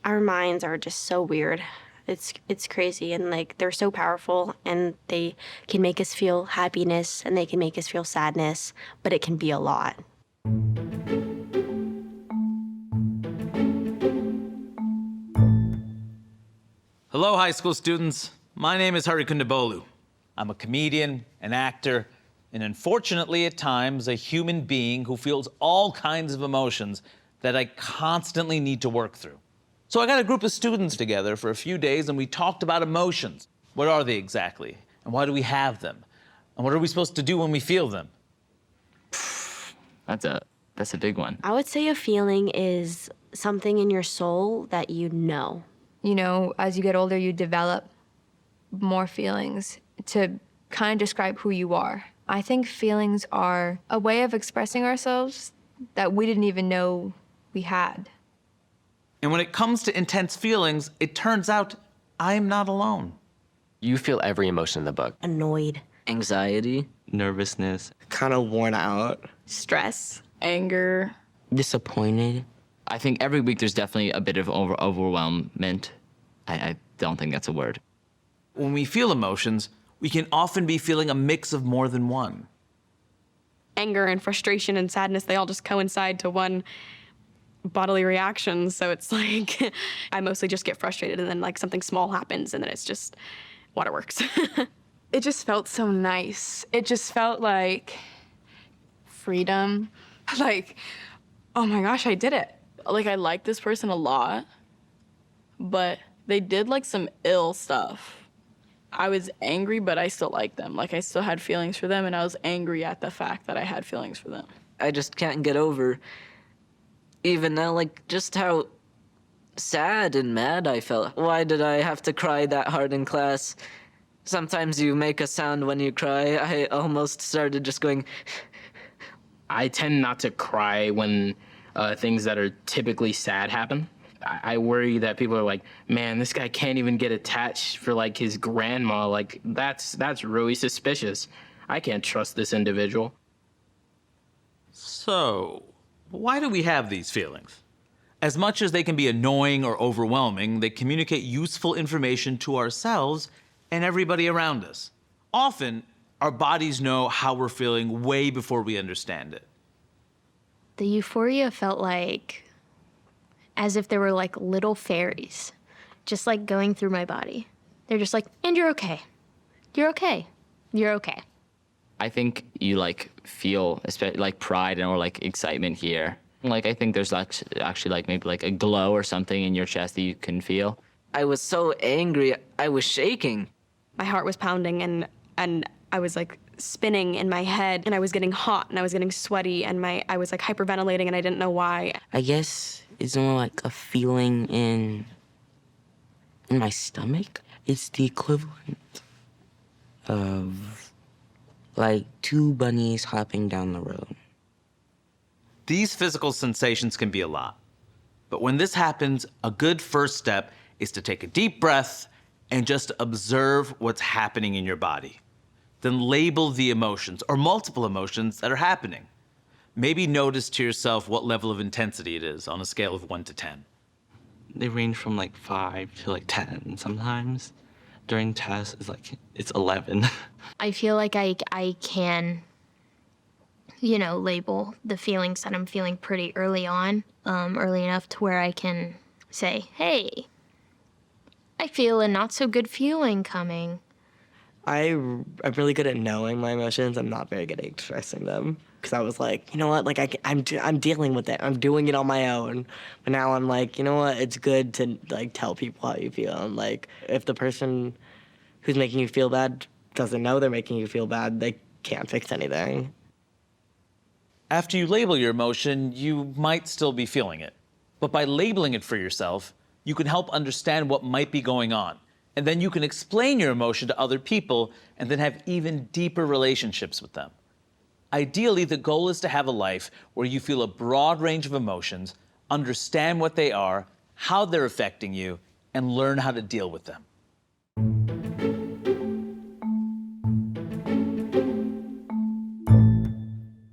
Our minds are just so weird. It's crazy, and like they're so powerful, and they can make us feel happiness and they can make us feel sadness, but it can be a lot. Hello, high school students. My name is Hari Kundabolu. I'm a comedian, an actor, and unfortunately at times a human being who feels all kinds of emotions that I constantly need to work through. So I got a group of students together for a few days and we talked about emotions. What are they exactly? And why do we have them? And what are we supposed to do when we feel them? That's a big one. I would say a feeling is something in your soul that you know. You know, as you get older, you develop more feelings to kind of describe who you are. I think feelings are a way of expressing ourselves that we didn't even know we had. And when it comes to intense feelings, it turns out I'm not alone. You feel every emotion in the book. Annoyed. Anxiety, Nervousness, kind of worn out. Stress, anger. Disappointed. I think every week there's definitely a bit of overwhelmment. I don't think that's a word. When we feel emotions, we can often be feeling a mix of more than one. Anger and frustration and sadness, they all just coincide to one bodily reaction. So it's like, I mostly just get frustrated and then like something small happens and then it's just waterworks. It just felt so nice. It just felt like freedom. Like, oh my gosh, I did it. Like, I like this person a lot, but they did like some ill stuff. I was angry, but I still liked them. Like, I still had feelings for them, and I was angry at the fact that I had feelings for them. I just can't get over, even now, like, just how sad and mad I felt. Why did I have to cry that hard in class? Sometimes you make a sound when you cry. I almost started just going... I tend not to cry when things that are typically sad happen. I worry that people are like, man, this guy can't even get attached for like his grandma. Like that's really suspicious. I can't trust this individual. So, why do we have these feelings? As much as they can be annoying or overwhelming, they communicate useful information to ourselves and everybody around us. Often, our bodies know how we're feeling way before we understand it. The euphoria felt like as if there were like little fairies just like going through my body. They're just like, and you're okay. You're okay. You're okay. I think you like feel like pride or like excitement here. Like I think there's actually like maybe like a glow or something in your chest that you can feel. I was so angry, I was shaking. My heart was pounding and I was like spinning in my head and I was getting hot and I was getting sweaty and I was like hyperventilating and I didn't know why. I guess it's more like a feeling in my stomach. It's the equivalent of like two bunnies hopping down the road. These physical sensations can be a lot. But when this happens, a good first step is to take a deep breath and just observe what's happening in your body. Then label the emotions, or multiple emotions, that are happening. Maybe notice to yourself what level of intensity it is on a scale of 1 to 10. They range from like 5 to like 10 sometimes. During tests, it's 11. I feel like I can, label the feelings that I'm feeling pretty early on, early enough to where I can say, hey, I feel a not so good feeling coming. I'm really good at knowing my emotions. I'm not very good at expressing them. Because I was like, you know what, like I'm dealing with it. I'm doing it on my own. But now I'm like, you know what, it's good to like tell people how you feel. And like, if the person who's making you feel bad doesn't know they're making you feel bad, they can't fix anything. After you label your emotion, you might still be feeling it. But by labeling it for yourself, you can help understand what might be going on. And then you can explain your emotion to other people and then have even deeper relationships with them. Ideally, the goal is to have a life where you feel a broad range of emotions, understand what they are, how they're affecting you, and learn how to deal with them.